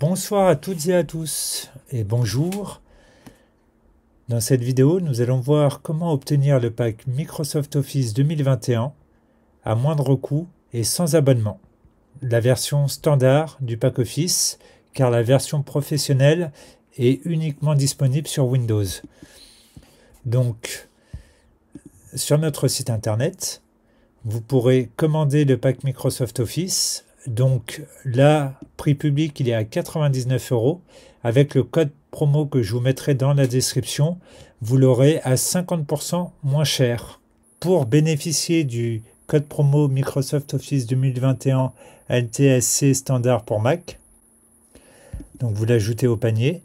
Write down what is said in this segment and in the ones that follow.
Bonsoir à toutes et à tous et bonjour. Dans cette vidéo, nous allons voir comment obtenir le pack Microsoft Office 2021 à moindre coût et sans abonnement. La version standard du pack Office, car la version professionnelle est uniquement disponible sur Windows. Donc, sur notre site internet, vous pourrez commander le pack Microsoft Office. Donc là, prix public, il est à 99 €. Avec le code promo que je vous mettrai dans la description, vous l'aurez à 50% moins cher. Pour bénéficier du code promo Microsoft Office 2021 LTSC standard pour Mac, donc vous l'ajoutez au panier.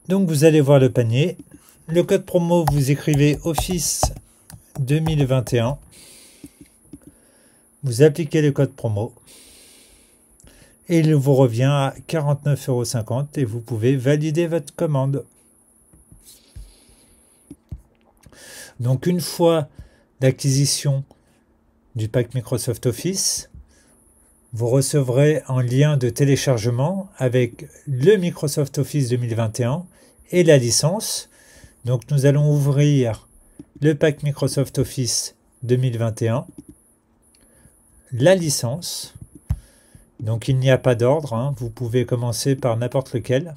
Donc vous allez voir le panier. Le code promo, vous écrivez Office 2021. Vous appliquez le code promo et il vous revient à 49,50 € et vous pouvez valider votre commande. Donc une fois l'acquisition du pack Microsoft Office, vous recevrez un lien de téléchargement avec le Microsoft Office 2021 et la licence. Donc nous allons ouvrir le pack Microsoft Office 2021. La licence, donc il n'y a pas d'ordre, vous pouvez commencer par n'importe lequel.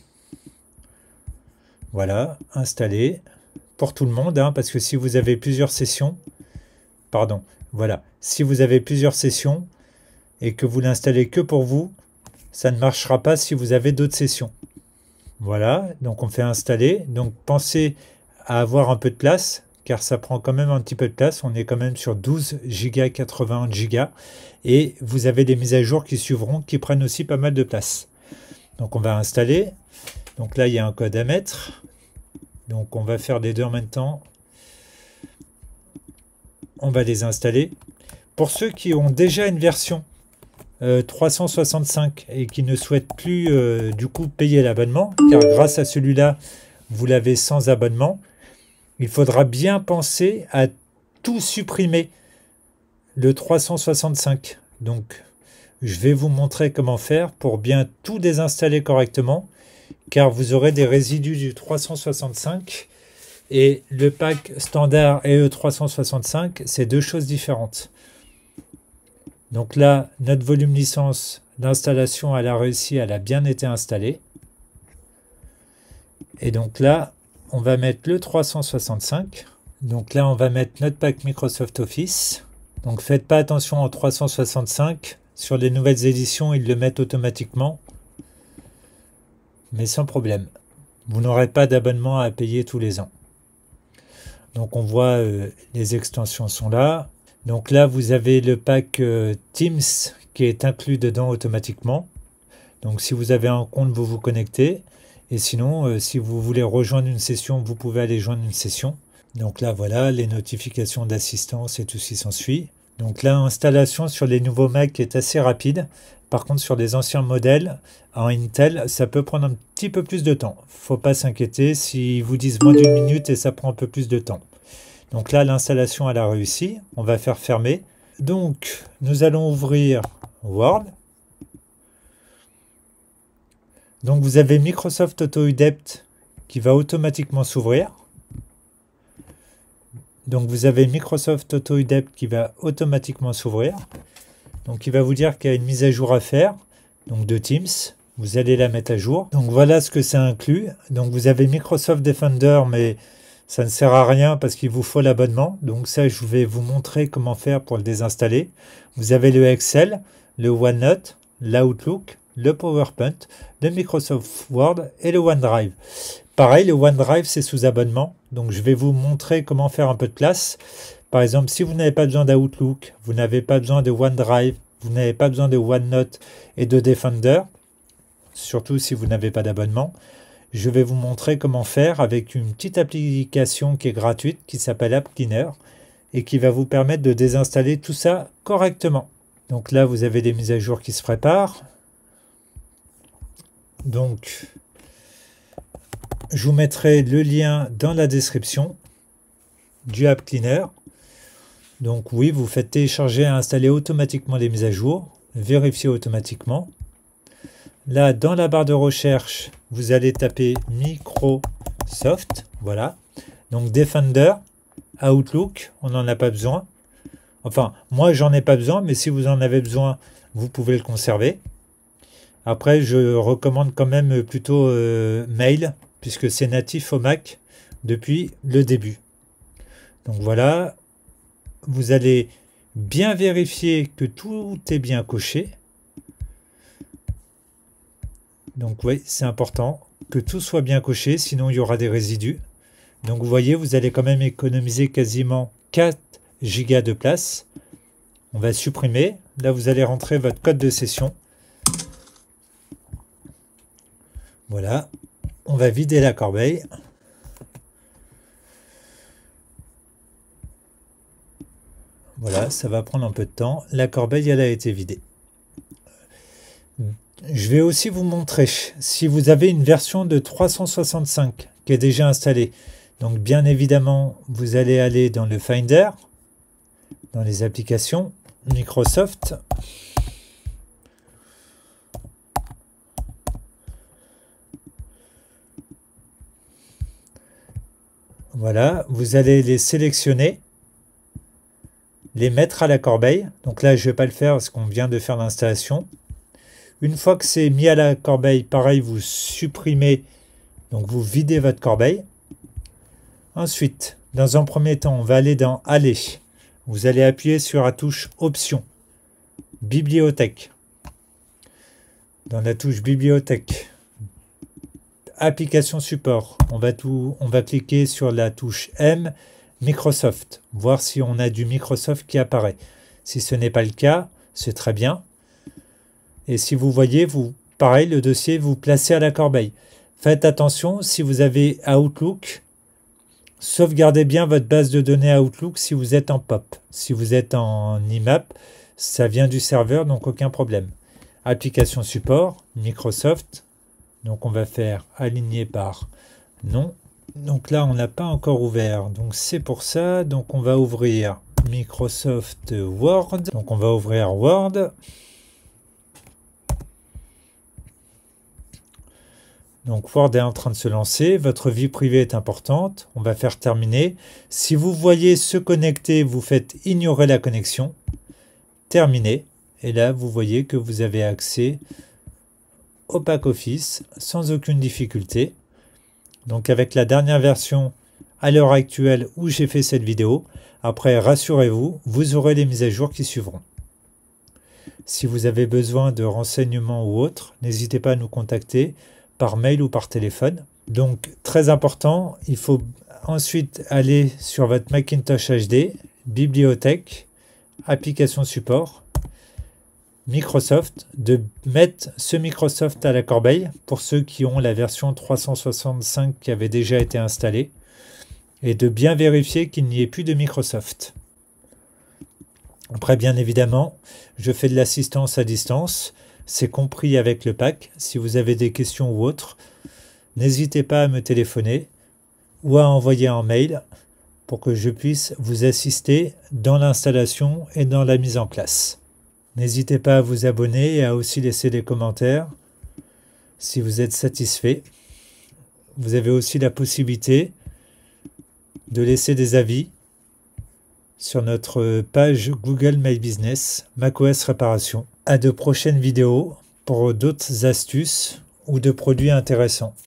Voilà, installer pour tout le monde, parce que si vous avez plusieurs sessions, si vous avez plusieurs sessions et que vous l'installez que pour vous, ça ne marchera pas si vous avez d'autres sessions. Voilà, donc on fait installer. Donc pensez à avoir un peu de place, car ça prend quand même un petit peu de place. On est quand même sur 12 Go, 81 Go. Et vous avez des mises à jour qui suivront, qui prennent aussi pas mal de place. Donc on va installer. Donc là, il y a un code à mettre. Donc on va faire les deux en même temps. On va les installer. Pour ceux qui ont déjà une version 365 et qui ne souhaitent plus du coup payer l'abonnement, car grâce à celui-là, vous l'avez sans abonnement, il faudra bien penser à tout supprimer, le 365. Donc, je vais vous montrer comment faire pour bien tout désinstaller correctement, car vous aurez des résidus du 365 et le pack standard et le 365, c'est deux choses différentes. Donc là, notre volume licence d'installation, elle a réussi, elle a bien été installée. Et donc là, on va mettre le 365. Donc là, on va mettre notre pack Microsoft Office. Donc faites pas attention en 365. Sur les nouvelles éditions, ils le mettent automatiquement. Mais sans problème. Vous n'aurez pas d'abonnement à payer tous les ans. Donc on voit les extensions sont là. Donc là, vous avez le pack Teams qui est inclus dedans automatiquement. Donc si vous avez un compte, vous vous connectez. Et sinon, si vous voulez rejoindre une session, vous pouvez aller joindre une session. Donc là, voilà, les notifications d'assistance et tout ce qui s'ensuit. Donc là, l'installation sur les nouveaux Mac est assez rapide. Par contre, sur les anciens modèles, en Intel, ça peut prendre un petit peu plus de temps. Faut pas s'inquiéter s'ils vous disent moins d'1 minute et ça prend un peu plus de temps. Donc là, l'installation, elle a réussi. On va faire fermer. Donc, nous allons ouvrir Word. Donc vous avez Microsoft Auto UDEPT qui va automatiquement s'ouvrir. Donc vous avez Microsoft Auto UDEPT qui va automatiquement s'ouvrir. Donc il va vous dire qu'il y a une mise à jour à faire, donc de Teams. Vous allez la mettre à jour. Donc voilà ce que ça inclut. Donc vous avez Microsoft Defender, mais ça ne sert à rien parce qu'il vous faut l'abonnement. Donc ça, je vais vous montrer comment faire pour le désinstaller. Vous avez le Excel, le OneNote, l'Outlook, le PowerPoint, le Microsoft Word et le OneDrive. Pareil, le OneDrive, c'est sous abonnement. Donc, je vais vous montrer comment faire un peu de place. Par exemple, si vous n'avez pas besoin d'Outlook, vous n'avez pas besoin de OneDrive, vous n'avez pas besoin de OneNote et de Defender, surtout si vous n'avez pas d'abonnement, je vais vous montrer comment faire avec une petite application qui est gratuite, qui s'appelle App Cleaner, et qui va vous permettre de désinstaller tout ça correctement. Donc là, vous avez des mises à jour qui se préparent. Donc, je vous mettrai le lien dans la description du App Cleaner. Donc oui, vous faites télécharger et installer automatiquement les mises à jour, vérifier automatiquement. Là, dans la barre de recherche, vous allez taper Microsoft. Voilà. Donc Defender, Outlook, on n'en a pas besoin. Enfin, moi, j'en ai pas besoin, mais si vous en avez besoin, vous pouvez le conserver. Après, je recommande quand même plutôt Mail, puisque c'est natif au Mac depuis le début. Donc voilà, vous allez bien vérifier que tout est bien coché. Donc oui, c'est important que tout soit bien coché, sinon il y aura des résidus. Donc vous voyez, vous allez quand même économiser quasiment 4 Go de place. On va supprimer. Là, vous allez rentrer votre code de session. Voilà. On va vider la corbeille. Voilà, ça va prendre un peu de temps. La corbeille, elle a été vidée. Je vais aussi vous montrer si vous avez une version de 365 qui est déjà installée. Donc bien évidemment, vous allez aller dans le Finder, dans les applications, Microsoft. Voilà, vous allez les sélectionner, les mettre à la corbeille. Donc là, je ne vais pas le faire parce qu'on vient de faire l'installation. Une fois que c'est mis à la corbeille, pareil, vous supprimez, donc vous videz votre corbeille. Ensuite, dans un premier temps, on va aller dans Aller. Vous allez appuyer sur la touche Options, Bibliothèque. Dans la touche Bibliothèque, Application Support, on va cliquer sur la touche M, Microsoft, voir si on a du Microsoft qui apparaît. Si ce n'est pas le cas, c'est très bien. Et si vous voyez, pareil, le dossier, vous placez à la corbeille. Faites attention, si vous avez Outlook, sauvegardez bien votre base de données Outlook si vous êtes en POP. Si vous êtes en IMAP, ça vient du serveur, donc aucun problème. Application support, Microsoft. Donc on va faire aligner par non. Donc là, on n'a pas encore ouvert. Donc c'est pour ça. Donc on va ouvrir Microsoft Word. Donc on va ouvrir Word. Donc Word est en train de se lancer, votre vie privée est importante, on va faire terminer. Si vous voyez se connecter, vous faites ignorer la connexion, terminer. Et là, vous voyez que vous avez accès au pack Office sans aucune difficulté. Donc avec la dernière version à l'heure actuelle où j'ai fait cette vidéo, après rassurez-vous, vous aurez les mises à jour qui suivront. Si vous avez besoin de renseignements ou autres, n'hésitez pas à nous contacter par mail ou par téléphone. Donc très important, il faut ensuite aller sur votre Macintosh HD, Bibliothèque, Application Support, Microsoft, de mettre ce Microsoft à la corbeille pour ceux qui ont la version 365 qui avait déjà été installée et de bien vérifier qu'il n'y ait plus de Microsoft. Après, bien évidemment, je fais de l'assistance à distance. C'est compris avec le pack. Si vous avez des questions ou autres, n'hésitez pas à me téléphoner ou à envoyer un mail pour que je puisse vous assister dans l'installation et dans la mise en place. N'hésitez pas à vous abonner et à aussi laisser des commentaires si vous êtes satisfait. Vous avez aussi la possibilité de laisser des avis sur notre page Google My Business, macOS Réparation. À de prochaines vidéos pour d'autres astuces ou de produits intéressants.